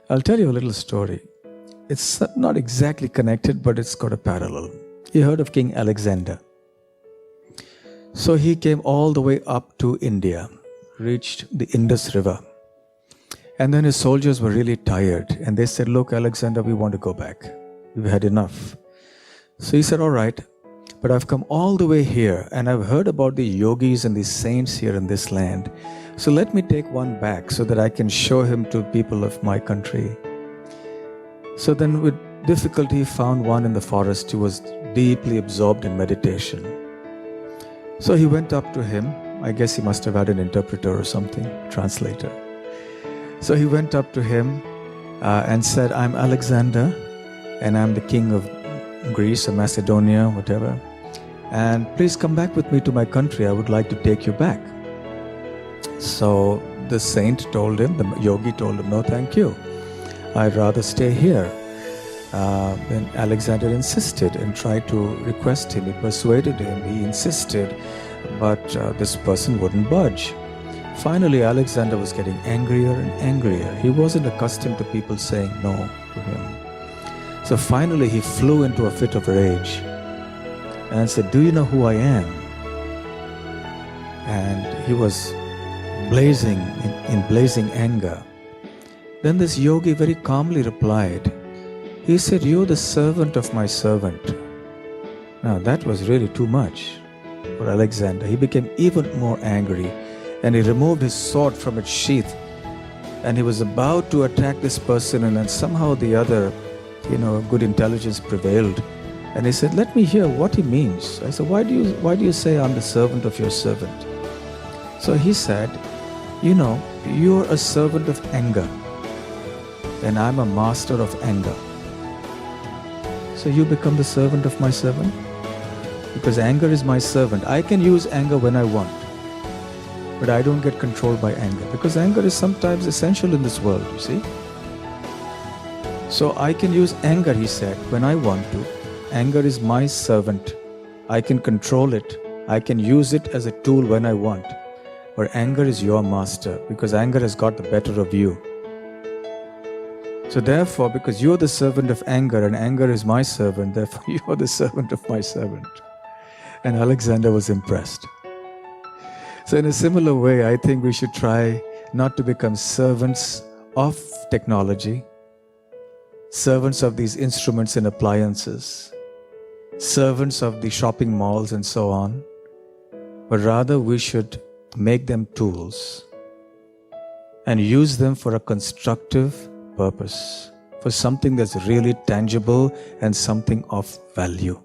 I'll tell you a little story. It's not exactly connected, but it's got a parallel. You heard of King Alexander. So he came all the way up to India, reached the Indus River. And then his soldiers were really tired. And they said, look, Alexander, we want to go back. We've had enough. So he said, all right, but I've come all the way here and I've heard about the yogis and the saints here in this land. So let me take one back so that I can show him to people of my country. So then with difficulty he found one in the forest who was deeply absorbed in meditation. So he went up to him. I guess he must have had an interpreter or something, translator. So he went up to him and said, I'm Alexander and I'm the king of Greece or Macedonia, whatever. And please come back with me to my country. I would like to take you back. So the saint told him, the yogi told him, no, thank you. I'd rather stay here. Then Alexander insisted and tried to request him. He persuaded him. He insisted, but this person wouldn't budge. Finally, Alexander was getting angrier and angrier. He wasn't accustomed to people saying no to him. So finally, he flew into a fit of rage and said, do you know who I am? And he was blazing in blazing anger. Then this yogi very calmly replied. He said, you're the servant of my servant. Now that was really too much for Alexander. He became even more angry and he removed his sword from its sheath and he was about to attack this person, and then somehow the other, good intelligence prevailed. And he said, let me hear what he means. I said, why do you say I'm the servant of your servant? So he said, you're a servant of anger and I'm a master of anger. So you become the servant of my servant? Because anger is my servant. I can use anger when I want, but I don't get controlled by anger, because anger is sometimes essential in this world, you see. So I can use anger, he said, when I want to. Anger is my servant. I can control it. I can use it as a tool when I want. But anger is your master, because anger has got the better of you. So therefore, because you're the servant of anger and anger is my servant, therefore you're the servant of my servant. And Alexander was impressed. So in a similar way, I think we should try not to become servants of technology, servants of these instruments and appliances, servants of the shopping malls and so on, but rather we should make them tools and use them for a constructive purpose, for something that's really tangible and something of value.